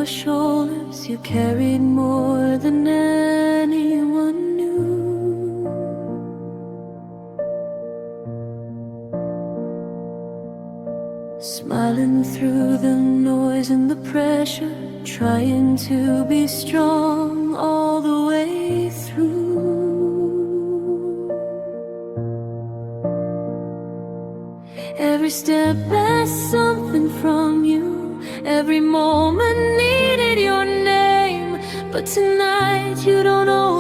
your shoulders, you carried more than anyone knew. Smiling through the noise and the pressure, trying to be strong all the way through. Every step asked something from you, every moment needed your name. But tonight you don't know